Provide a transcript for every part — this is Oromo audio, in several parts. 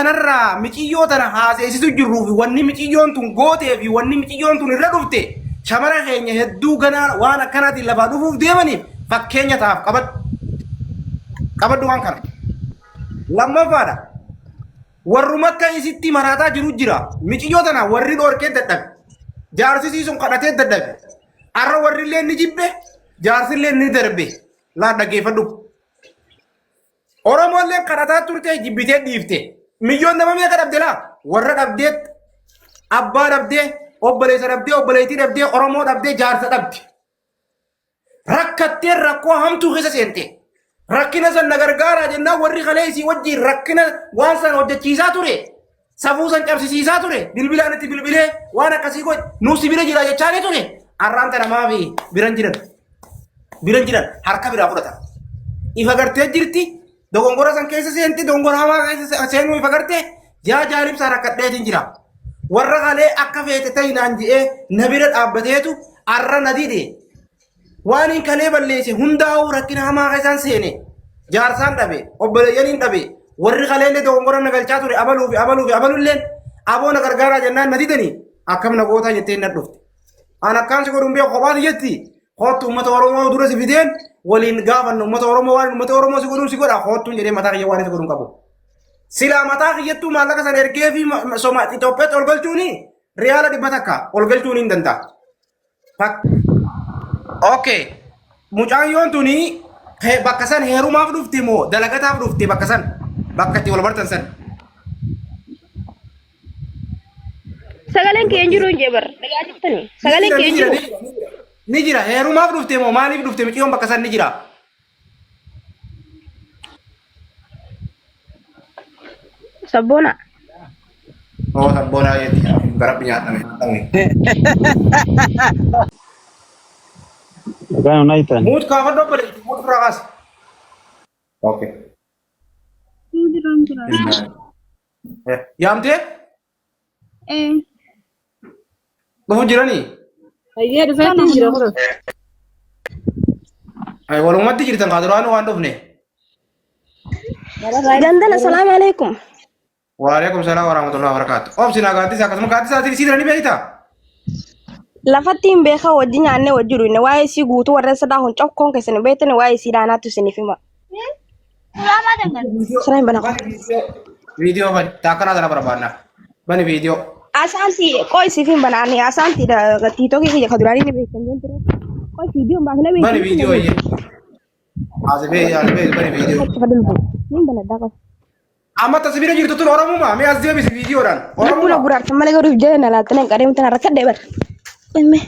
kanarraa miciyoo tana haaseessisu jirruu fi wanni miciyyoon tun gootee fi wanni miciyyoon tun irra dhufte shamara keenya hedduu ganaa waan akkanaatiin lafaa dhufuuf deemaniif fakkeenya ta'aaf qabadhu waan kana. Lammaffaadha warruma akka isitti maraataa jiru jira miciyyoo tana warri dhoorkee dadhabe jaarsisiisuun kadhatee dadhabe arra warri illee ni jibbe jaarsi illee ni darbe laa dhaggeeffadhu. Oromoo illee kadhataa turte jibbitee dhiifte. Milyoon nama meeqa dhabde laa warra dhabdee abbaa dhabdee obboleessa dhabdee obboleettii dhabdee Oromoo dhabdee jaarsa dhabde rakkattee rakkoo hamtuu keessa seente rakkina san na gargaaraa jennaan warri kalee isii wajjiin rakkina waan san hojjechiisaa ture safuu san cabsisiisaa ture bilbilaan itti bilbilee waan akkasii godhe nuusi bira jira jechaanii ture arraanta namaa fi biran jiran harka biraa fudhata ifa gartee jirti. Dogongora san keessa seenti dogongora hamaa keessa seenuu ifa gartee yaa jaalibsaa rakkadheetiin jira. Warra kalee akka feete ta'inaan ji'ee na bira dhaabbateetu arra na dide. Waan hin kalee balleesse hundaa'uu rakkina hamaa keessaan seene jaarsaan dhabe obboleeyyaniin dhabe warri kaleellee dogongora na galchaa ture abaluulleen aboo na gargaaraa jennaan na didanii akkam na gootaa jettee na dhufte. An akkaan si godhuun bee kophaati jetti kootu uummata Oromoo dura si fideen waliin gaafannu uummata Oromoo waan uummata Oromoo si godhuun si godha kootuun jedhee mataa kiyya waan isa godhuun qabu. Silaa mataa kiyyattuu maallaqa san ergee fi Itoophiyaatti ol galchuuni riyaala 100 takka ol galchuun hin danda'a. Okay. Mucayyoon tuni bakka san heerumaaf dhufte moo dalagataaf dhufte bakka san bakka itti wal bartan san. Sagaleen keenya jiru hin jebar dhagaa jirtanii sagaleen keenya jiru. Ni jira heerumaaf dhufte moo maaliif dhufte miciyyoon bakka san ni jira. Sabboona. Oh sabboona yetti garab nyaatame. Kan unaitan. Mood kaafan dobbale mood firaas. Okay. Yaamte? Bahu jirani? Ayyee dhufeetti jira kun. Ay walumatti jirtan kaaduraan waan dhufne. Gandana salaamu alaikum. Waalaikum salaam warahmatullahi wabarakatuh. Obsina gaaddisa akkasuma gaaddisa asii siidanii beektaa? Lafatti hin beekaa wajji nyaannee wajji dhuunne waa'ee isii guutuu warreen sadaa hun cokkoon keessan beektani waa'ee isii daanaatti isiniif hima. Saraan bana qaba. Viidiyoo bani taakkanaa sana barbaadna. Bani viidiyoo. Asaanti qoo isiif hin banaanne asaanti tiitokii kiyya kaduraarii ni beekan jeen ture. Qoo viidiyoon baasnee beekan. Bani viidiyoo iyyee. Asibee bani viidiyoo. Niin banaddaa qaba. Amma tasbira jirtu tun Oromuma mee as deebisi viidiyoodhaan. Oromuma guraartan malee garuu jeena laattanii qadeemtan harkadhee bara. Emme.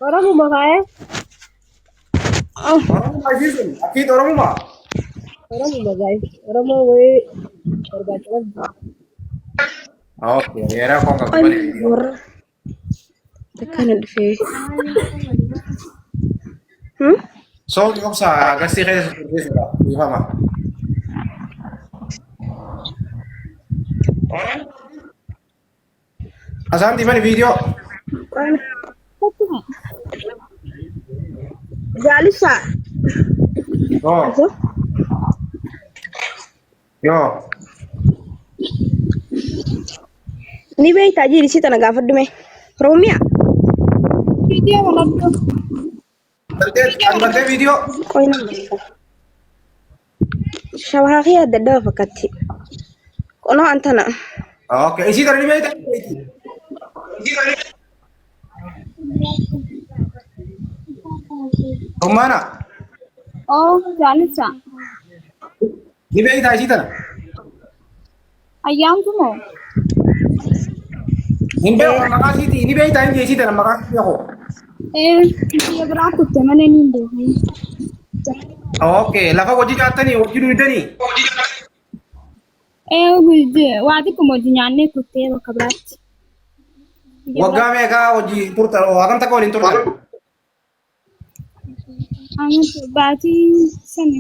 Oromuma kaa'ee. Oromuma jisun akkiit Oromuma. Oromuma gaa'e. Oromoo wayii barbaachisaa. Okay, yeraa koon qabu bani viidiyoo. Warra. Akkana dhufee. Soofti obsa agarsiis keessa turteessudha. Bifama. Asaanti bani viidiyoo. Jaalisa. Yoo. Ni beektaa jirisii tana gaafadhu mee. Roomiyaa. Viidiyoo walakkaa. Albartee viidiyoo. Qoyna. Shabaakii adda addaa fakkaatti. Qonoo antana. Okay, isii tana ni beektaa? Rummaana. Oh, jaalisa. Ni beektaa isii tana? Ayyaantu moo? Hin beeku maqaa isiiti ni beektaa hin isii tana maqaa isii beeku. Biyya biraa kutte malee ni hin beeku. Okay, lafa hojii jaattanii hojii duwidanii? Waa xiqquma hojii nyaannee kuttee bakka biraatti. Waggaa meeqaa hojii turtan hagam takka waliin turtan? Baatii sani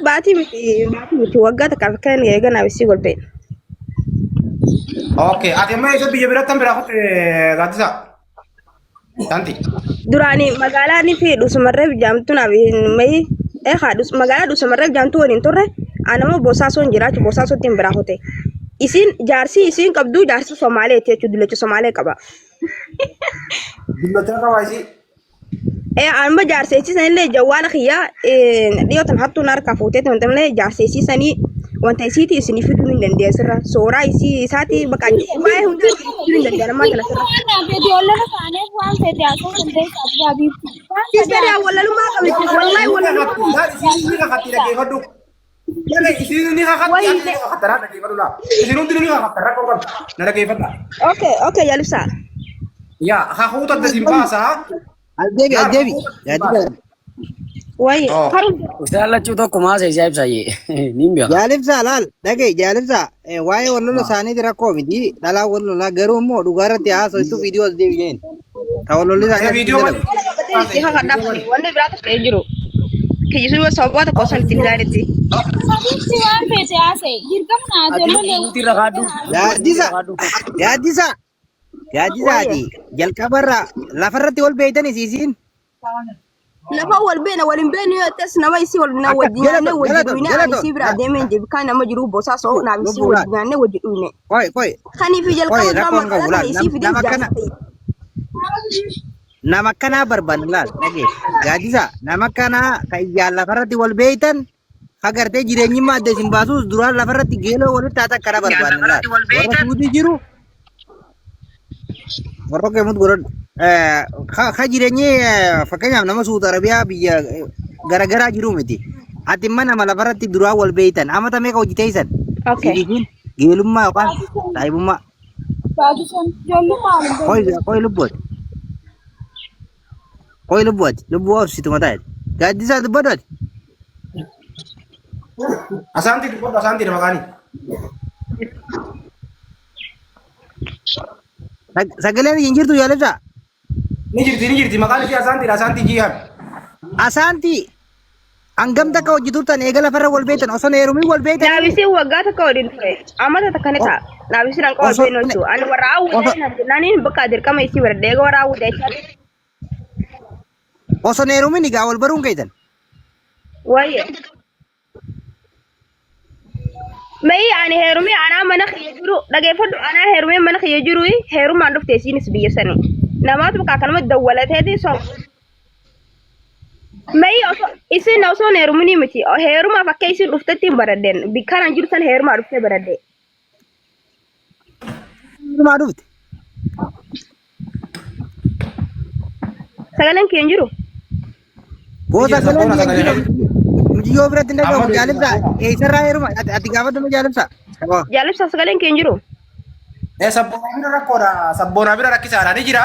Baatii miti waggaa takka kan eeganaaf isii golbee. Okay, ati amma isa biyya biratti biraa kutte gaaddisa? Tanti. Duraanii magaalaa ni fi dhusumarree bijaamtu naaf mayi Haadus magaalaa Dhuusamarree jaamtuu waliin turre anama Boosaasoon jiraachu Boosaasotti hin biraa hote. Isin jaarsi isin qabdu jaarsi Somaaleeti jechuudha dullacha Somaalee qaba. Dullacha qaba isi. Amma jaarseessisan illee jawwaala kiyyaa dhiyootan hattuun harkaa fuuteetti wanta malee jaarseessisanii wanta isiiti isin fiduu hin dandeessirra sooraa isii isaati bakka waa'ee hundi fiduu hin danda'amaa kana sirra. Kiisari awwalalumaa qabdi wallahi wallalumaa. Isin ni kakatti dhageeffadhu. Isin ni kakatti dhageeffadhu. Isin hundi ni kakatti rakkoo qabdu. Na dhageeffadha. Okay yaalibsaa. Yaa hahuuta dasin baasaa. Aldeebi. Wayi. Usaalachuu tokko maasa isaa ibsaayee. Nimbiya. Jaalibsaa laal dhagee jaalibsaa waa'ee wallola isaaniiti rakkoo miti dhalaa wallola garuu immoo dhugaarratti haasoftu viidiyoo as deebi'een. Ka wallolli isaanii wanni biraatu ta'ee jiru. Kiyyisuu sababa tokko san ittiin ilaalutti. Yaaddisaati jalqabarraa lafarratti wal beeytanii siisiin. Lafa wal beena waliin beenu yoo ta'es nama isii wal na wajjin nyaanne wajjin dhuyne ani isii bira deemee deebi kan nama jiru Boosaaso naaf isii wajjin nyaanne wajjin dhuyne. Qoy. Kaniif jalqaba drama kana isii fidee jaarsa. Nama kanaa barbaanna laal dhagee yaaddisaa nama kanaa kan iyyaan lafarratti wal beeytan hagartee jireenyummaa adda isin baasuus duraan lafarratti geeloo walitti haata akkana barbaanna laal warra suutii jiru. Warra keemut godhadhu. Ka jireenyi fakkeenyaaf nama Suudi Arabiyaa biyya garaagaraa jiru miti. Ati mana nama lafarratti duraan wal beeytan amata meeqa hojii teessan? Geelummaa yookaan saahibummaa. Qoy lubbooti. Lubbuu horsitu mataa. Gaaddisaa dubbadhooti. Asaanti dubbadhu asaanti maqaani. Sagaleen hin jirtu yaalibsaa? Ni jirti maqaan ishee asaanti jihan. Asaanti hangam takka hojii turtan eega lafarra wal beeytan osoo heerumii wal beeytan. Naabisiin waggaa takka waliin ture. Amata takka ni ta'a. Naabisiin hanqa wal beeynu jechuudha. Ani warra hawwatee naniin bakka dirqama isii bira deega warra hawwatee jechuudha. Osoo heerumiin egaa wal baruun keeytan. Wayye. Mai ani heerumii anaa mana kiyya jiru dhageeffadhu anaa heerumii mana kiyya jiru heerumaan dhuftee isiinis biyya sanii. Namaatu bakka akkanumatti dawwalateeti so. Mai isin osoo heeruminii miti heerumaaf akka isin dhuftetti hin baraddeen bikkaan jiru san heerumaa dhuftee baraddee. Heerumaa dhufte. Sagaleen kiyya hin jiru. Booda sagaleen Mujiyoo biratti hin dhagahu jaalibsaa eessarraa heeruma ati gaafadhu jaalibsaa. Jaalibsaa sagaleen kiyya hin jiru. Sabboonaa bira rakkoodha. Sabboonaa bira rakkisaadha. Ni jira.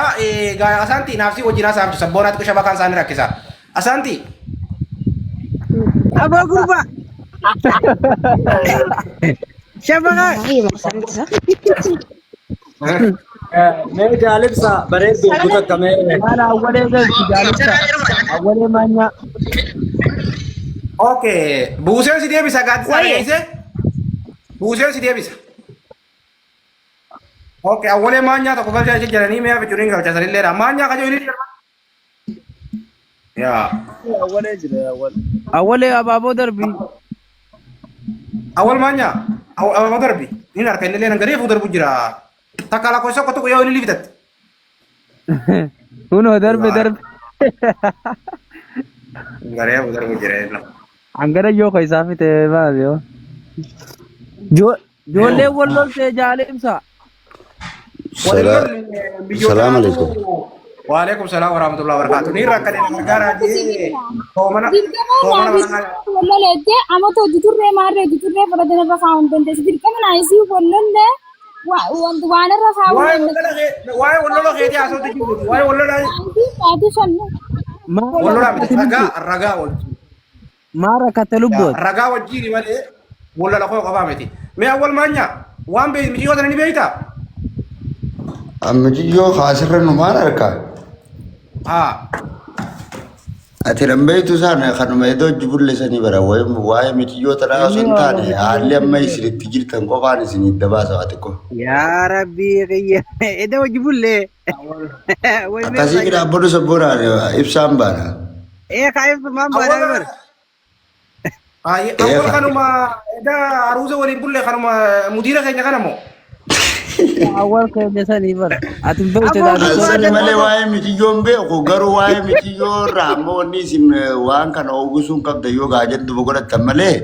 Asaanti naafsii wajjin haasa'amtu. Sabboonaatti qisha bakaan isaanii rakkisa. Asaanti. Aboo gurbaa. Shabakaa. Mee jaalibsa bareedduu guutattamee. Mana awwalee galchi jaalibsaa. Awwalee maanyaa. Okay. Buuseen si deebisa gaaddisaa dhageesse. Buuseen si deebisa. Okay. Awwalee maanyaa tokko galchaa jedhanii mee hafe curiin galchaa sanilleedha. Maanyaa kajoo inni jedhama. Yaa. Awwalee jira awwalee. Awwalee abaaboo darbii. Awwal maanyaa. Abaaboo darbii. Inni harka inni illee nan gareefuu darbu jira. Takka lakkoofsa tokko yoo inni liifitatte. Kunoo darbe. Gareefuu darbu jira inni. Angara yoo ka isaa fite maal yoo. Joollee walloltee jaalibsaa. Salaam alaikum. Waalaikum salam warahmatullahi wabarakatuh. Ni rakka ni negara di Tomana. Wallolete amato diturre marre diturre paradena rafaunten des dirqama naisi wallolle waana rafaunten. Waay wallolo khedi aso tijibu. Waay wallolo. Ati sanne. Wallolo raga wal. Mara katalubbo. Raga wajiri wale wallolo ko qabameti. Me awwal manya. Wan be mi yodani beita. Amijiyoo haasirra numaan arkaa. Ati rambeeytu isaan kanuma edoo jibulleessanii bara waa'ee mitiyoo tanaa osoo hin taane haalli amma isinitti jirtan qofaan isinii dabaasa waa xiqqoo. Yaa Rabbii qiyya edoo jibullee. Akkasii dhaabbatu sabboonaan ibsaan baana. Kaa ibsu maan baana bara. Ay, إيه amma kanuma da aruza waliin bulle kanuma mudira keenya kanamo. awal keenya sanii bara ati hin beekte Aboo taate gubbaa Asani malee danda'u. waa'ee mitiyyoon beeku garuu waa'ee mitiyyoo irraa ammoo wanni isin waan kana ogusuun qabda yoo gaajaddu boqotattan malee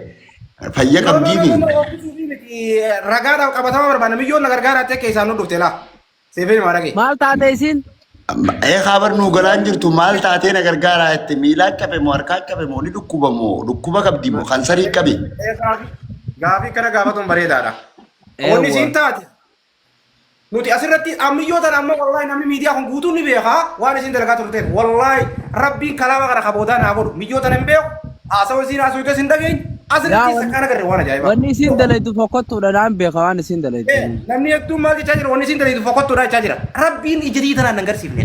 fayya No, no, no, qabdiimi. no, no, ofiisii miti ragaadhaaf qabatama barbaada miyyoon na gargaara ta'e keessaan nu dhufte laa. Seefee maa dhagee. maal taate isin Ee khaabar nu galaan jirtu maal taatee na gargaaraa jette miilaa qabe moo harkaa qabe moo ni dhukkuba moo dhukkuba qabdi moo kansarii qabe. Gaafii kana gaafatuun bareedaadha. Wanni isiin taate. Nuti asirratti ammiyyoota amma wallahi namni miidiyaa kun guutuun ni beekaa waan isin dalagaa turteef wallahi rabbiin kalaama kana kaboodaa naa godhu miyyoota nan beeku haasawaa isiin haasawaa hin dhageenye asirratti isa kana garre waan ajaa'ibaa. wanni isin dalaytu fokkottuudha naan beeka waan isin dalaytu Namni hedduun maal jechaa jira wanni isin dalaytu fokkottuudha jechaa jira rabbiin ijjitii tanaan nan garsiifne.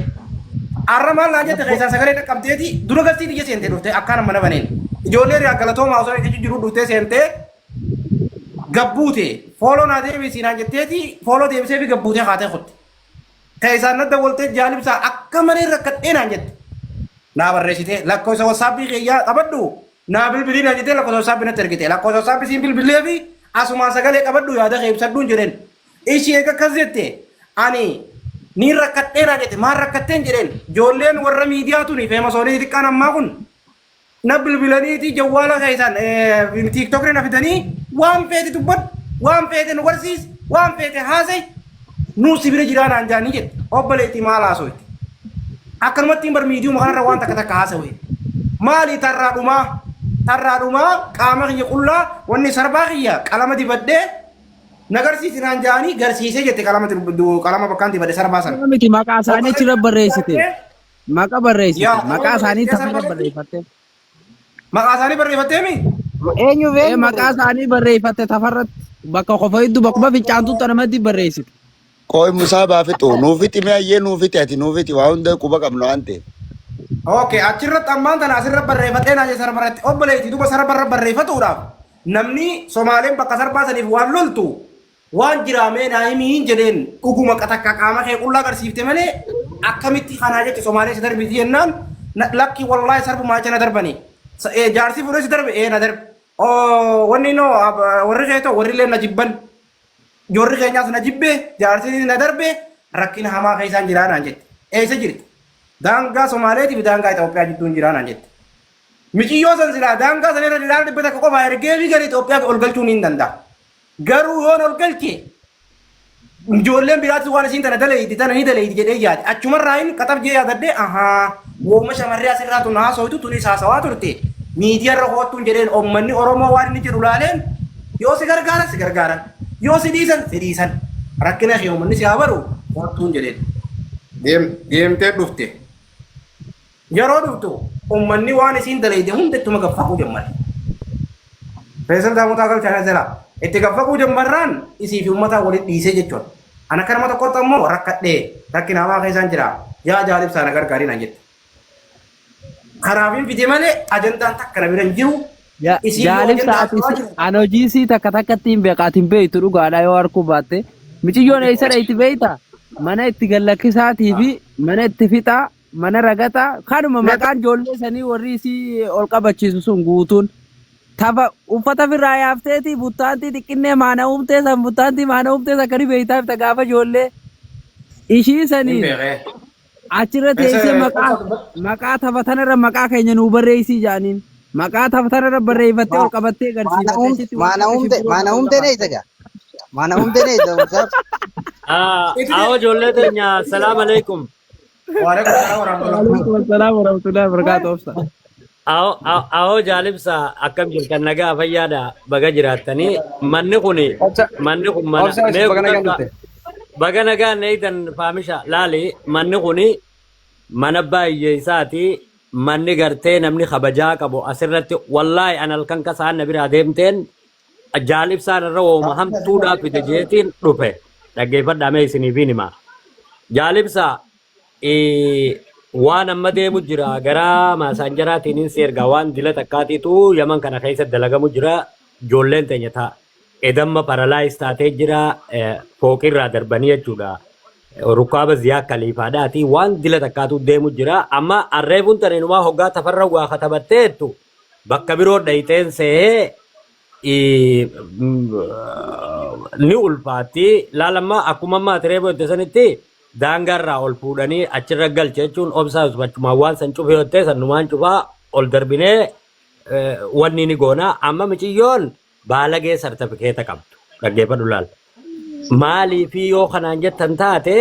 Arra maal naan jette keessaa sagalee dhaqqabdeeti dura galtii biyya seentee dhufte akkaan mana baneen ijoollee riyaa galatoomaa osoo ijji jiru dhuftee seentee gabbuute fooloo naa deebisii naan jetteeti fooloo deebisee fi gabbuutee haatee kutte. Keessaan nadda waltee jaalibsaa akka malee rakkadhee naan jette. Naa barreessitee lakkoofsa wasaapbii keeyyaa qabadhu naa bilbilii naan jettee lakkoofsa wasaapbii natti ergite lakkoofsa wasaapbii siin bilbilee fi asumaan sagalee qabadhu yaada kee ibsadhuun jedheen. Ishii eega akkas jette ani niin rakkadhee naan jette maal rakkatteen jedheen ijoolleen warra miidiyaa tuni feemasoonii xiqqaan ammaa kun na bilbilaniiti jawwaala keessan tiiktokri na fidanii waan feete dubbadhu waan feete nu barsiisi waan feete haasa'e nuu sibira jiraa naan jaanii jette obboleettii maal haasa'etti. Akkanumatti hin barmiidiyuu makaanirra waan takka takka haasa'e. Maali tarraadhumaa qaama kiyya qullaa wanni sarbaa kiyya qalama dibadhee nagarsiisi naan jaanii garsiisee jette qalama bakkaan dibadhe sarbaa sana. miti maqaa isaanii achirra barreessite maqaa barreessite maqaa isaanii tafarra barreeffatte Maqaa isaanii barreeffattee mi? eenyu beeku maqaa isaanii barreeffatte tafarratti bakka qofa hedduu bakkuma fincaantuutti namatti barreessite Qooyi musaa baafixu nuufiti mee ayyee nuufiti ati nuufiti waa hunda quba qabnu waan ta'eef. Okay, achirratti ammaan tana asirra barreeffattee naan jette sarbarratti obboleettii duba sarbarra barreeffatuudhaaf namni Somaaleen bakka sarbaa saniif waan loltu waan jiraamee naa himiin jedheen dhuguma qatakka qaama kee qullaa agarsiifte malee akkamitti kanaa jecha Somaalee si darbiti jennaan lakki wallaahi sarbumaa jecha na darbanii. Jaarsi fuudhee si darbe na darbe. Wanni noo warri kee ta'u warri illee na jibban. Ijoolli keenyaas na jibbee jaarsi na darbe rakkina hamaa keessaan jiraa naan jette. Eessa jirti? Daangaa Somaaleetii fi daangaa Itoophiyaa jidduun jiraa naan jette. Michiyyoo san silaa daangaa san irra ilaala dhibba takka qofaa ergee fi gara Itoophiyaa ol galchuu ni danda'a. Garuu yoon ol galche ijoolleen biraatti waan isiin tana daleeyti tana ni daleeyti jedhee yaade achumarraa hin qaxab jee yaadadhee wooma shamarree asirraa tun haasawtu tunis haasawaa turte miidiyaarra hoottuun jedheen uummanni Oromoo waan inni jedhu laaleen yoo si gargaaran yoo si dhiisan rakkina kee uummanni si haa baru hoottuun jedheen. Deemtee dhufte yeroo dhuftu uummanni waan isiin daleeyde hundattuma gaffaquu jammate. Feesal Daamotaa galchaa jira. Itti gaffaquu jammarraan isii fi uummataa walitti dhiisee jechuudha. Ana kanama tokkotti ammoo rakkadhee rakkina hamaa keessaan jira. Yaa jaalibsaa na gargaarii naan jette. Kanaafin fide malee ajandaan takka na bira hin jiru. jaalibsaatis an hojiisii takka takkatti hin beekaatiin beeytu dhugaadha yoo harkuu baatte miciyyoon eessadha itti beeyta mana itti gallakkisaatii fi mana itti fixaa mana ragataa kanuma maqaan ijoollee sanii warri isii ol qabachiisu sun guutuun tafa uffata firraa yaafteeti buttaantii xiqqinee maana uumtee san buttaantii maana uumtee san kani beeytaaf ta gaafa ijoollee ishii sanii achirra teessee maqaa tafa tanarra maqaa keenya nuu barreessii jaaniin maqaa tafa tanarra barreeffattee ol qabattee agarsiifattee Mana umte ne itaga. Mana umte ne itaga. आओ जोले तो यहाँ सलाम अलैकुम Waalaikum assalam warahmatullahi wabarakatuh. आओ आओ आओ जालिब सा अकम जिरकन नगा फैयादा बगा जिरातनी मन्ने कुनी मन्ने कुम मना बगा नगा नहीं तन फामिशा लाली मन्ने कुनी मनब्बा ये साथी मन्ने करते नमनी खबजा कबो असरत वल्लाह अनलकन का सान नबी राधेमतेन जालिब सा नरो महम तूड़ा पिते जेतिन रुपए लगे पर दामे इसनी भी निमा जालिब सा waan amma deemu jira gara maasaanjaraatiin seergaa waan dila takkaati tu yaman kana keessa dalagamu jira ijoolleen teenya ta'a edamma paralaayis taatee jira fooqirraa darbanii jechuudha rukkaaba ziyaa kaliifaadhaati waan dila takkaatu deemu jira amma arreefuun taneenumaa hoggaa tafarra waa katabatteettu bakka biroo dhayiteen see ni ulfaatti laalamma akkuma ammaa tireeboo itti sanitti daangarraa ol fuudhanii achirra galche jechuun obsaas bachumaan waan san cufe yottee sannumaan cufaa ol darbinee wanni ni goona amma miciyyoon baalagee sartifikeeta qabdu dhaggeeffadhu laal maalii fi yoo kanaan jettan taate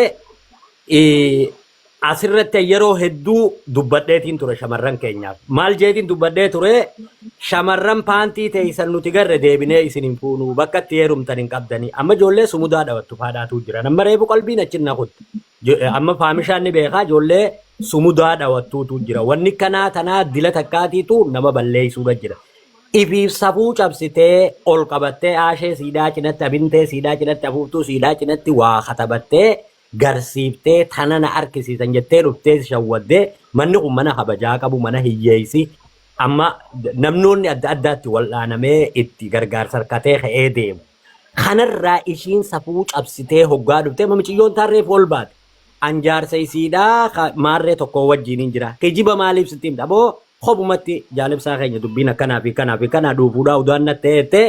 asirratti yeroo hedduu dubbadheetiin ture shamarran keenyaaf maal jeetiin dubbadhee ture shamarran paantii teessan nuti garre deebinee isin hin fuunu bakka itti heerumtan hin qabdanii amma ijoollee sumudaa dhawattu faadhaatu jira nama reefu qalbiin achinna kutti amma faamishaan ni beekaa ijoollee sumudaa dhawattuutu jira wanni kanaa tanaa dila takkaatiitu nama balleessuudha jira ifiif safuu cabsitee ol qabattee aashee siidaa cinatti abintee siidaa cinatti afuuftuu siidaa cinatti waa katabattee garsiiftee tana na argisiisan jettee dhuftee shawwaddee manni kun mana kabajaa qabu mana hiyyeessi amma namnoonni adda addaatti wal'aanamee itti gargaarsa harkatee ka'ee deemu. Kanarraa ishiin safuu cabsitee hoggaa dhuftee mamiciyyoon taarreef ol baate anjaarsa isiidhaa maarree tokko wajjin hin jira. Kijiba maaliif sitti himta boo kopumatti jaalibsaa keenya dubbiin akkanaa fi kanaa fi kanaa dhuufuudhaa udaanna ta'ettee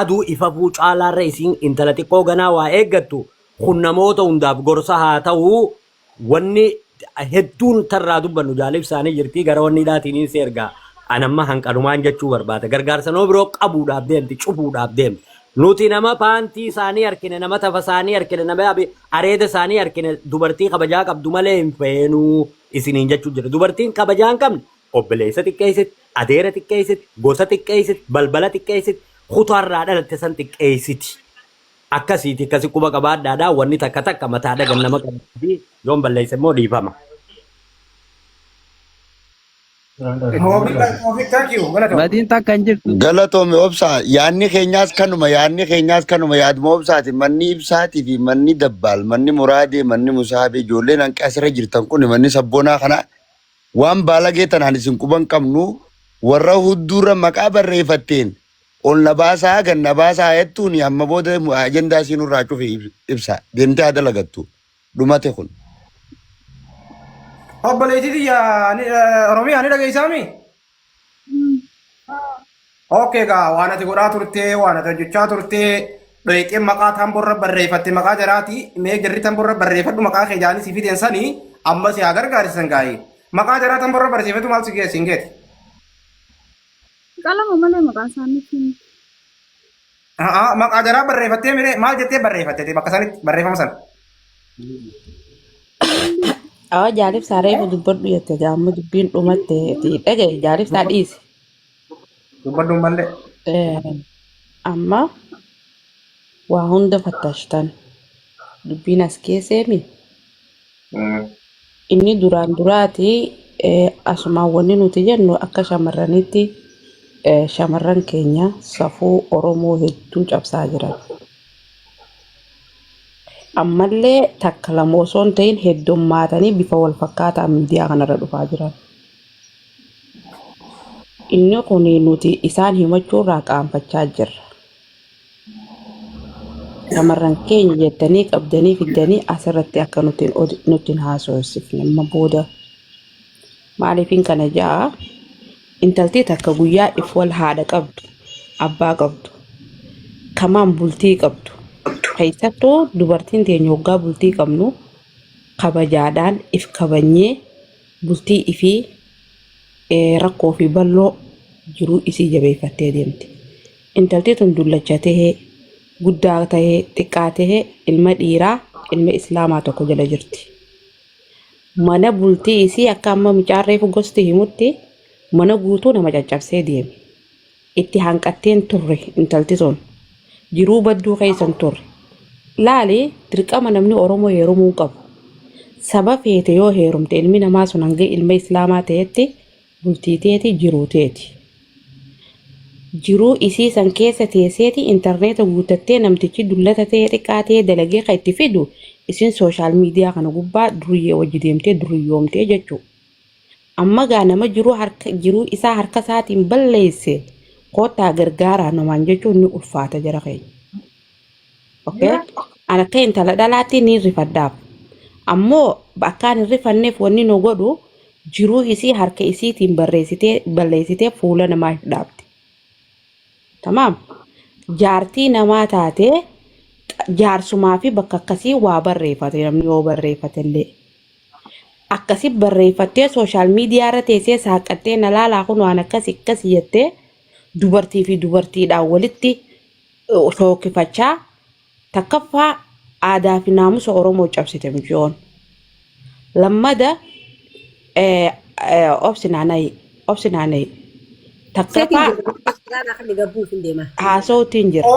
aduu ifafuu caalaarra isiin intala xiqqoo ganaa waa eeggattu. Kun namoota hundaaf gorsa haa ta'u wanni hedduun tarraa dubbannu jaalibsaanii jirti gara wanni dhaatiin si ergaa anamma hanqanumaan jechuu barbaada gargaarsa noo biroo qabuudhaaf deemti cufuudhaaf deemti nuti nama paantii isaanii harkine nama tafa isaanii harkine nama areeda isaanii harkine dubartii kabajaa qabdu malee hin feenuu isiniin jechuu jira dubartiin kabajaa hin qabne obboleessa xiqqeessiti adeera xiqqeessiti gosa xiqqeessiti balbala xiqqeessiti kutaarraa dhalatte san xiqqeessiti. Akkasiiti akkasi quba qabaadhaadhaa wanni takka takka mataa dhagan nama qabu yoon balleessa immoo dhiifama. Badin takka hin jirtu. Galatoome obsaa yaadni keenyaas kanuma yaaduma obsaati manni ibsaatii fi manni dabbaal manni muraadee manni musaabee ijoolleen hanqi asirra jirtan kun manni sabboonaa kana waan baalagee tanaan isin quban qabnu warra hudduurra maqaa barreeffatteen ol nabaasaa gan nabaasaa jettuun amma booda ajandaa isin irraa cufe ibsa deemtee haa dalagattu dhumate kun. Obboleettii Oromiyaa ni dhageessaami? Okay gaa waan ati godhaa turtee waan ati hojjechaa turtee dhoyqee maqaa tamborra barreeffatte maqaa jaraati mee jarri tamborra barreeffadhu maqaa kee jaanii si fideen sanii amma si haa gargaarisan gaa'ee maqaa jaraa tamborra barreeffatu maal si geessin geeti? Qalama malee maqaan isaanii. Maqaa jaraa barreeffattee miree maal jettee barreeffatte bakka sanitti barreeffama sana? Jaalibsaa reefu dubbadhu jette gaamma dubbiin dhumatte dhagaye jaalibsaa dhiise. Dubbadhu malee. Amma waa hunda fattashtan dubbiin as keesseemi. Inni duraan duraati asumaan wanni nuti jennu akka shamarranitti shamarran keenya safuu Oromoo hedduun cabsaa jiran. Ammallee takka lama osoo hin ta'in heddummaatanii bifa wal fakkaataa miidiyaa kanarra dhufaa jiran. Inni kun nuti isaan himachuurraa qaanfachaa jirra. Shamarran keenya jettanii qabdanii fiddanii asirratti akka nuti haasofsifne amma booda. Maaliifin kana ja'a intaltii takka guyyaa if wal haadha qabdu, abbaa qabdu, kamaan bultii qabdu. Keessattuu dubartiin teenya hoggaa bultii qabnu kabajaadhaan if kabanyee bultii ifii rakkoo fi bal'oo jiruu isii jabeeffattee deemti. Intaltii tun dullacha tahee guddaa tahee xiqqaa tahee ilma dhiiraa ilma islaamaa tokko jala jirti. Mana bultii isii akka amma mucaarreefu gosti himutti mana guutuu nama caccabsee deeme. Itti hanqatteen turre intalti sun jiruu badduu keessan turre. Laali dirqama namni Oromoo heerumuu qabu. Saba feete yoo heerumte ilmi namaa sun hanga ilma islaamaa ta'etti bultii teeti jiruu teeti. Jiruu isii san keessa teesseeti intarneeta guutattee namtichi dullata ta'ee xiqqaa ta'ee dalagee kan itti fidu isin sooshaal miidiyaa kana gubbaa duriyyee wajji deemtee duriyyoomtee jechuudha. Amma gaa nama jiruu isaa harka isaatiin balleesse koottaa gargaaraa namaan jechuun ni ulfaata jara keenya. Okay? Ana intala dhalaatti ni rifadhaaf. Ammoo bakkaan hin rifanneef wanni nu godhu jiruu isii harka isiitiin balleessitee fuula namaa dhaabdi. Tamaam. Jaartii namaa taatee jaarsumaa fi bakka akkasii waa barreeffate namni yoo barreeffate illee. Akkasii barreeffattee sooshaal miidiyaa irra teessee saaqattee na laalaa kun waan akkasii jettee dubartii fi dubartiidhaan walitti shookifachaa takkaffaa aadaa fi naamusa Oromoo cabsite mijoon. Lammada obsinaanayi takkaffaa haasawutiin jira.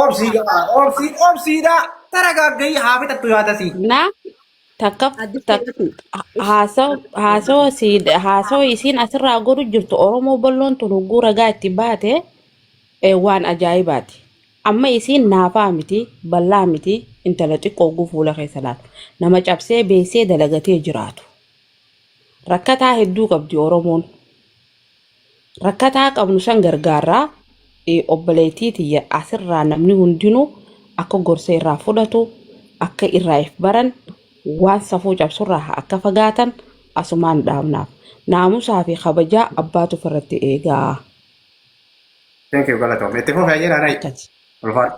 Obsiidha taragaaggayi haafixattu yaadasi. Na haasawaa isiin asirraa godhu jirtu Oromoo balloon tun hogguu ragaa itti baate waan ajaa'ibaati. Amma isiin naafaa miti, bal'aa miti, intala xiqqoo hogguu fuula keessa laatu. Nama cabsee beesee dalagatee jiraatu. Rakkataa hedduu qabdi Oromoon. Rakkataa qabnu san gargaarraa obboleettiiti asirraa namni hundinuu akka gorsee irraa fudhatu, akka irraa if baran, waan safuu cabsurraa akka fagaatan asumaan dhaabnaaf. Naamusaa fi kabajaa abbaatu irratti eegaa. Thank you galatoom. Itti fufee jedha nayi.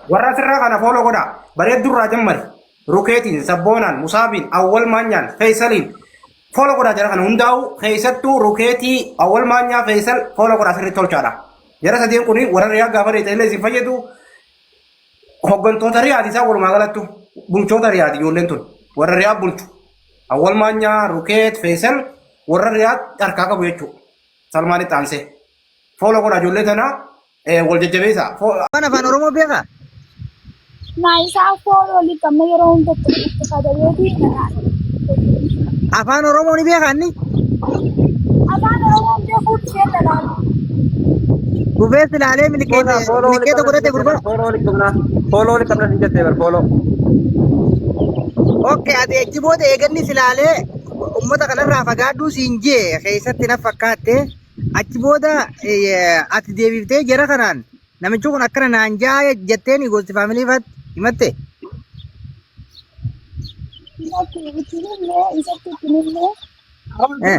Warra asirraa kana fooloo godha. Bareeddurraa jammari. Rukeetiin, Sabboonaan, Musaabiin, Awwal Maanyaan, Feesaliin. Fooloo godhaa jara kana hundaa'u keessattuu Rukeetii, Awwal Maanyaa, Feesal fooloo godhaa sirriitti tolchaadha. Jara sadeen kuni warra riyaa gaafa dheetallee isin fayyadu hooggantoota riyaati isaa walumaa galattu bulchoota riyaati ijoolleen tun warra riyaa bulchu. Awwal Maanyaa, Rukeet, Feesal warra riyaa harkaa qabu jechuudha. Salmaanitti aansee. Fooloo godhaa ijoollee tanaa wal jajjabeessa. Afaan Oromoo beekaa? Naayisaa fooloo liqamna yeroo hundatti itti fayyadameetii Afaan Oromoo ni beekaa inni? afaan Oromoo beekuu ishee dalaala. Rufees ilaalee milikeeta godhate gurbaa? Fooloo liqamna sin jettee bar fooloo. Okay, ati achi booda eegannis ilaalee uummata kanarraa fagaadhuu siin jee keessatti na fakkaatte achi booda ati deebiftee jara kanaan namichi kun akkana naan jaa jetteen gosti faamiliifaatti himatte?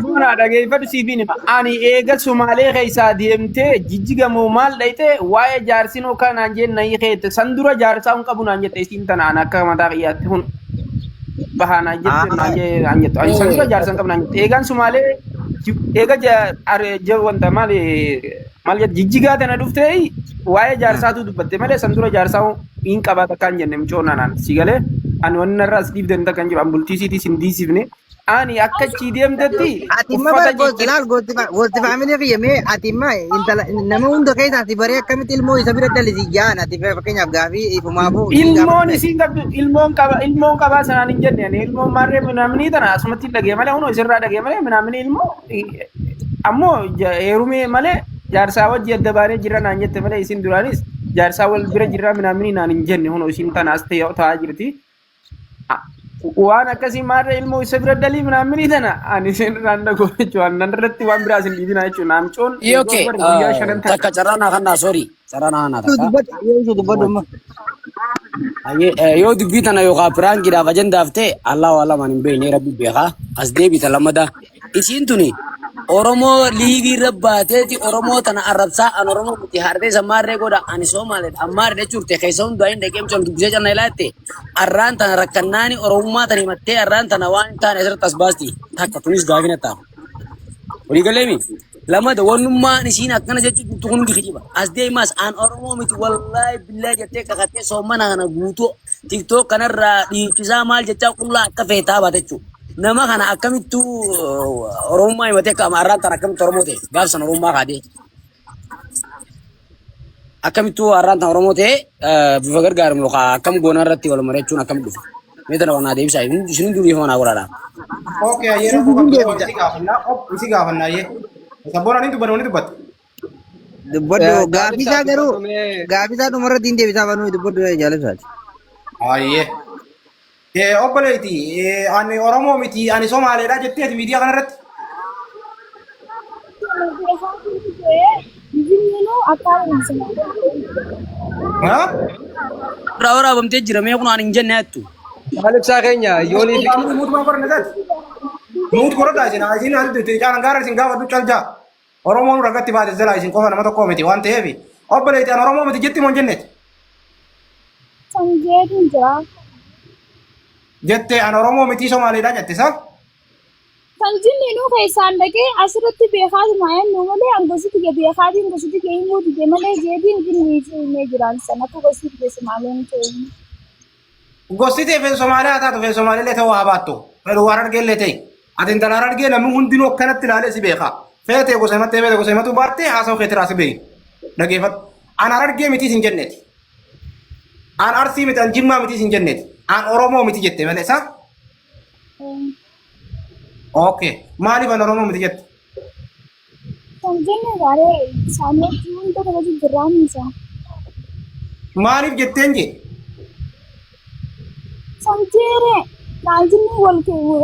Buna dhageeffadhu siifiin hima. Ani eega Sumaalee keessaa deemtee jijjigamoo maal dhayite waa'ee jaarsinoo kanaan jeen na hiikeette san dura jaarsaa hin qabu naan jette isiin tanaan akka mataa qiyyaatti kun bahaa naan jette naan jettu. Ani san dura jaarsaa hin qabu naan jette. Eegaan Sumaalee eega wanta maal jijjigaa tana dhuftee waa'ee jaarsaatu dubbatte malee san dura jaarsaa hin qabaata kan jenne micoonaan si galee ani wanni irraas dhiibdeen takkan jiru an bultiisiitis hin diisifne. Ani akka chi deemtetti atimma gosti faamilii kiyyame atimma nama hunda keessa ati baree akkamitti ilmoo isa bira dhalisi jaan ati fakkeenyaaf gaafii ifumaafuu ilmoon isiin qabdu ilmoon qabaa sanaan hin jenne ani ilmoon maarree minaamini tana asumatti dhagee malee hunoo isirraa dhagee malee minaamini ilmoo ammoo heerumee malee jaarsaa wajji adda baanee jirra naan jette malee isin duraanis jaarsaa wal bira jirra minaamini naan hin jenne hunoo isiin tana as ta'aa jirti. Waan akkasii maarree ilmoo isa bira dalii minaamini tana ani isin raanda gochuu nan irratti waan biraas hin dhiibina jechuudha naamcoon takka carraanaa kannaa soorii carraanaa kannaa takka yoo dubbii tana yookaan piraankiidhaaf ajandaaf ta'e Allah waa lamaan hin beekne rabbi beekaa as deebita lamada isiin tuni Oromoo liigii irra baateeti Oromoo tana arrabsaa an Oromoo miti hartee sammaarree godha ani Soomaalidha ammaarree jechuurte keessa hundaa hin dhaqee michoon dubbisee canna ilaatte arraan tana rakkannaani Oromummaa tani himattee arraan tana waan hin taane asirratti as baasti takka tunis gaafina ta'a. Walii galeemi lamada wannummaan isiin akkana jechuun jirtu kun hundi kijiba as deemas an Oromoo miti wallaahi billaa jettee kakattee soomana kana guutuu tiktook kanarraa dhiichisaa maal jechaa qullaa akka feetaa baate jechuudha. Nama kana akkamittu Oromummaa himatee qaama arraan tana akkamitti Oromoo ta'e gaafsan Oromummaa kaadee akkamittu arraan tana Oromoo ta'e bifa gargaaramu yookaan akkam goona irratti wal mari'achuun akkam dhufe mee tana wanaa deebisaa isin durii fi wanaa godhaadha. Okay, yeroo kun isi gaafannaa yee sabboonaan hin dubbannu ni dubbatu. Dubbadhu gaafisaa garuu gaafisaa dhumarratti hin deebisaa banuu dubbadhu jaalataati. Ayyee. Obboleetti ani Oromoo miti ani Somaaleedha jetteeti miidiyaa kanarratti. Irraa waraabamtee jira mee kun ani hin jenne jettu. Maal ibsaa keenya yoonii Mootummaa qorannataati. Nuut godhadhaa isin hanti caalan gaara isin gaafa duccal jaa. Oromoon raggatti baate zalaa isin qofa nama tokko miti waan ta'eef. Obboleetti an Oromoo miti jetti moo jenneeti? Sanjeetiin jira. Jettee an Oromoo miti Somaaliidhaa jette saa? Sanjinni nuu keessaan dhaqee asirratti beekaati maayan nuu malee angositti gadi beekaatiin gositti gadi immoo dide malee jeetiin gini filmee jiraan sana akka gositti gadi Somaaleen ta'e. Gosti ta'e feen Somaaliyaa taatu feen Somaaliillee ta'uu haa baattu. Fedhu waan argeellee ta'e. Ati intalaan argee namni hundinuu akkanatti ilaalee si beeka. Feetee gosa himattee feetee gosa himatu baattee haasa'u keetiraa si beeku. Dhageeffatu. An argee miti sin jenneeti. An arsii miti an jimmaa miti sin jenneeti. An Oromoo miti jette malee isaa? Okay. Maaliif an Oromoo miti jette? Sanjinni gaaree isaanii hunda kabaju jiraan isaa. Maaliif jetteen jee? Sanjeere sanjinni wal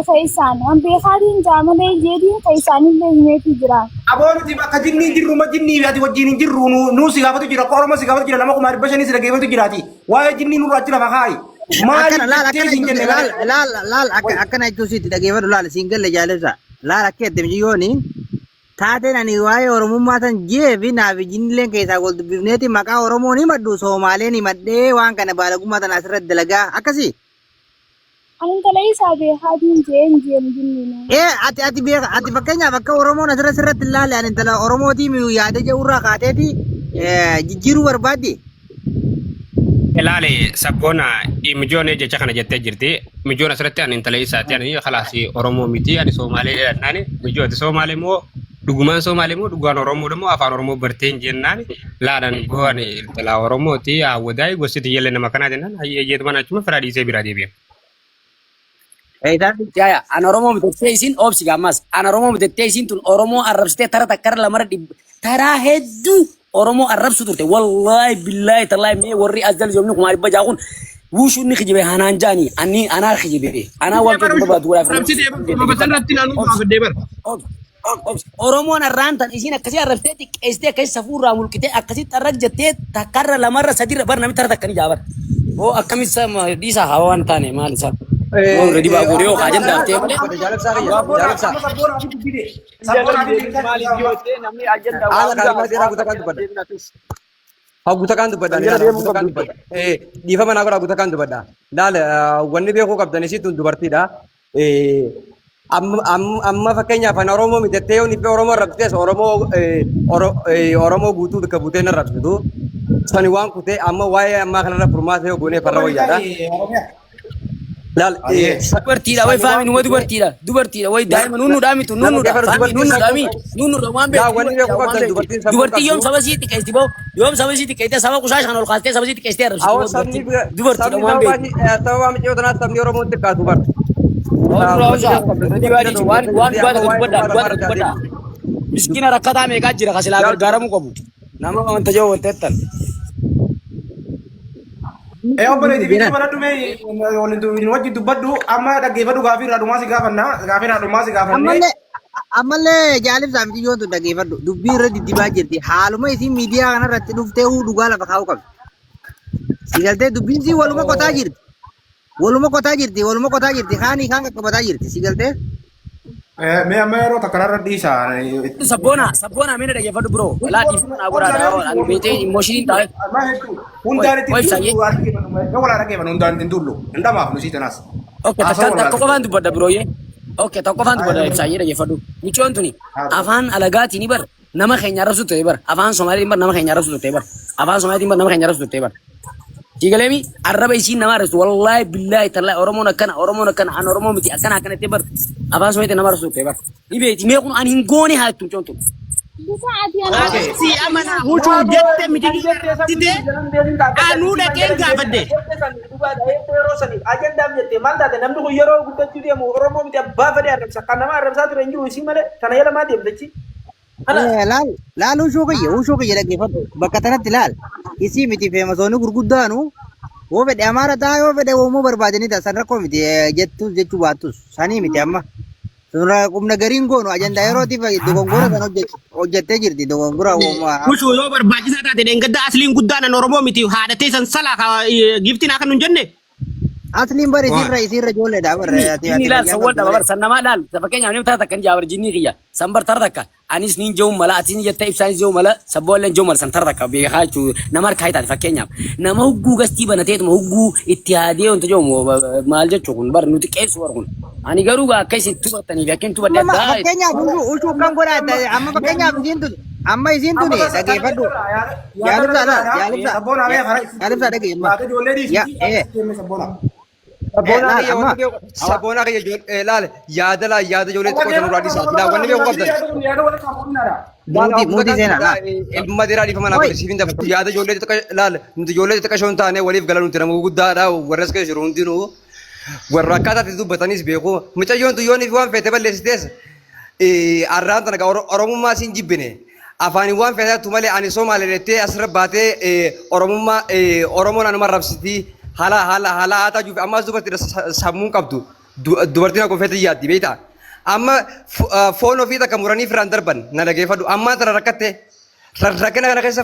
keessaan an beekaatiin jaamalee jeetiin keessaan illee himeetii jiraan. Abooniti bakka jinnii jirru ma jinnii fi ati wajjin hin jirru nuu si gaafatu jira akka Oromoo si gaafatu jira nama kuma dhibba shanii si dhageeffatu jiraati. Waa'ee jinnii nurra achi lafa kaayi. Laal akkana jechuun sitti dhageeffadhu laal siin galle jaalessa laal akka jettem jiyyooni taateen ani waa'ee Oromummaa san jeefi naafi jinnilleen keessaa wal dubbifneeti maqaa Oromoo ni maddu Soomaaleen himadhee waan kana baalagummaa tan asirratti dalagaa akkasii. Ani talee isaa beekaatiin jeen jinni. Ati fakkeenyaaf akka Oromoon asirratti ilaale ani intala Oromootiin yaada jedhurraa kaateeti jijjiiruu barbaadde. Ilaale sabboona mijoon jecha kana jettee jirti. Mijoon asirratti ani intala isaati ani khalaas Oromoo miti ani Soomaalee jedhanaani mijooti Soomaalee moo dhugumaan Soomaalee moo dhugaan Oromoo moo afaan Oromoo bartee hin jennaani laadan goone intala Oromooti hawwadaay gositi yelle nama kanaa jennaan hayyeetu mana achuma fira dhiisee biraa deebi'e. Ya, an Oromoo mitettee isin obsi gammas. An Oromoo mitettee isin tun Oromoo arrabsitee tara takkara lamara taraa hedduu Oromoo arrabsu turte. Wallahi billahi tallahi mee warri azdal jomni kuma dhibba jaakun wushun ni khijibe hanaan jaani anni anaa khijibe. Anaa waan tokko barbaadu walaaf. Oromoon arraantan isin akkasii arrabsitee xiqqeessitee akkasii safuurraa mulqitee akkasitti arrag jettee takkarra lamarra sadirra bar namni tara takkanii jaabar. Oo akkamisa dhiisaa hawa waan taane maal isaa. Already bago rio kajen dafte male. Gutakan tu pada di mana aku gutakan tu pada. Dal wanni be ko kaptani situ dubarti da. Amma fakkeenya afaan Oromoo mitettee yoo nifi Oromoo rabsitees Oromoo guutuu kabutee na rabsitu. Sani waan kutee amma waa'ee ammaa kanarra furmaata yoo goonee farra wayyaadha. Dubartiidha way fahmi numa dubartiidha way daa'ima nunnu dhaamitu nunnuudha fahmi nunnuudha waan beeku dubartii yoom saba sii xiqqeesti boo yoom saba sii xiqqeeste saba qushaash kan ol kaastee saba sii xiqqeestee arrabsitu dubartiidha waan beeku. Sababa miccoo tanaas sabni Oromoo xiqqaatu bar. Waan miskiina rakkataa meeqaa jira kasilaa gargaaramuu qabu nama wanta jiru wanteettan. Obboleetti biyya mana dhumee waliin wajji dubbadhu amma dhaggeeffadhu gaafii irraa dhumaa si gaafannee. Ammallee jaalibsaa miti yoo dhaggeeffadhu dubbii irra diddibaa jirti haaluma isiin miidiyaa kanarratti dhuftee dhugaa lafa kaa'uu qabdi. Sigaltee dubbiin sii waluma qotaa jirti kaanii kaan qaqqabataa jirti sigaltee. Mee amma yeroo takkararra dhiisaa. Sabboona mina dhaggeeffadhu bro. Laa dhiifama godhaadha ani beetee immooshinii taa'e. Hundaan itti hundaan ittiin tullu. Hindamaaf nu siitanaas. Tokko qofaan dubbadda birooyyee. Tokko qofaan dubbadda ibsaayee dhaggeeffadhu. Michoon tuni afaan alagaatiin bar nama keenya arrabsu ta'e bar afaan Somaaliitiin bar nama keenya arrabsu ta'e bar afaan Somaaliitiin bar nama keenya arrabsu ta'e bar. Digalemi arraba isiin nama arrabsu wallahi billahi tallahi Oromoon akkana an Oromoo miti akkana ta'e bar afaan Somaaliitiin nama arrabsu ta'e bar. Ibeeti mee kun ani hin goone haa jettu michoon tuni. Si amana huccuu jette miti dide anu dhaqeen gaafadde. Ajandaam jette maal taate namni kun yeroo guddachuu deemu Oromoo miti abbaa fedhe arrabsa kan nama arrabsaa ture hin jiru isii malee kana yala maa deemtachi. Laal ushuu kiyya dhaggeeffadhu bakka tanatti laal isii miti feemasoonni gurguddaanu yoo fedhe amaara ta'a yoo fedhe woomuu barbaadanii ta'a san rakkoo miti jechuu baattus sanii miti amma. Kumna gariin goonu ajandaa yerootiif dogongora san hojjettee jirti dogongora uumaa. Kushuu yoo barbaachisaa taate dheengadda asliin guddaan Oromoo miti haadhatee san salaa giftiin akka nun jenne. Asliin bari sirra ijoolleedha barre ati Jinni laal sawwan daba bar sannamaa laal fakkeenyaaf namni taata kan jaabar jinnii kiyya san bar tartakka anis niin jehu mala atis ni jetta ibsaanis jehu mala sabboolleen jehu mala san tartakka beekaa jechuu nama harkaa taate fakkeenyaaf nama hugguu gastii banateetuma hugguu itti haadee wanta jehu maal jechuu kun bar nuti qeessu bar kun ani garuu akka isin tubattanii fi akka hin tubadde addaa fakkeenyaaf ushuu kan godhaata amma fakkeenyaaf amma isiin tuni dhageeffadhu yaalibsaa dhageeffadhu Sabboonaa kiyya laal yaada ijoollee xiqqoo kan nurraa dhiisaa fi daawwanni beekuu qabdan. Muutii seenaa Ilma dheeraa dhiifama naa godhe siifin dabalatu yaada ijoollee xiqqoo laal nuti ijoollee xiqqoo shoon taane waliif gala nuti nama guddaadha warra as keessa jiru hundinuu warra akkaataa itti dubbatanis beeku mucayyoon tuyyoonii fi waan feete balleessitees arraan tana oromummaa siin jibbine. Afaanii waan feeteettu malee ani Somaalileettee asirra baatee oromummaa Oromoon anuma rabsitii haala haataa juufi ammas dubartii sammuun qabdu dubartiin akkuma feete yaaddi beektaa amma foon ofii takka muranii firaan darban na dhageeffadhu ammaa tana rakkatte rakkina kana keessa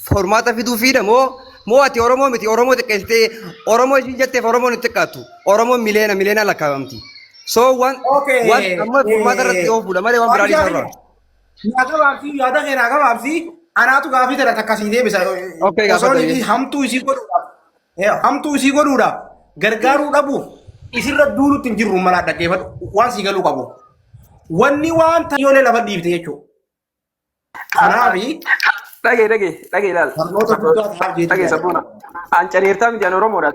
furmaata fiduu fiidha moo ati Oromoo miti Oromoo xiqqeessitee Oromoo isin jetteef Oromoon hin xiqqaattu Oromoon mileena lakkaa'amti so waan amma furmaata irratti oofuudha malee waan biraa dhiisarraa. Yaada keenyaa gabaabsi anaatu gaafii tana takkasii deebisa. Osoon hamtuu isii godhuudhaaf gargaaruu dhabuuf isirra duulutti hin jirru malaa dhaggeeffatu waan sii galuu qabu. Wanni waan tayyoolee lafa dhiifte jechuudha. Kanaafi dhagee ilaal. Dhagee sabboona. Ancaneertaa miti an Oromoodha.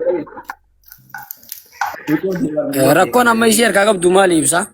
rakkoon amma ishee harkaa qabdu maali ibsa?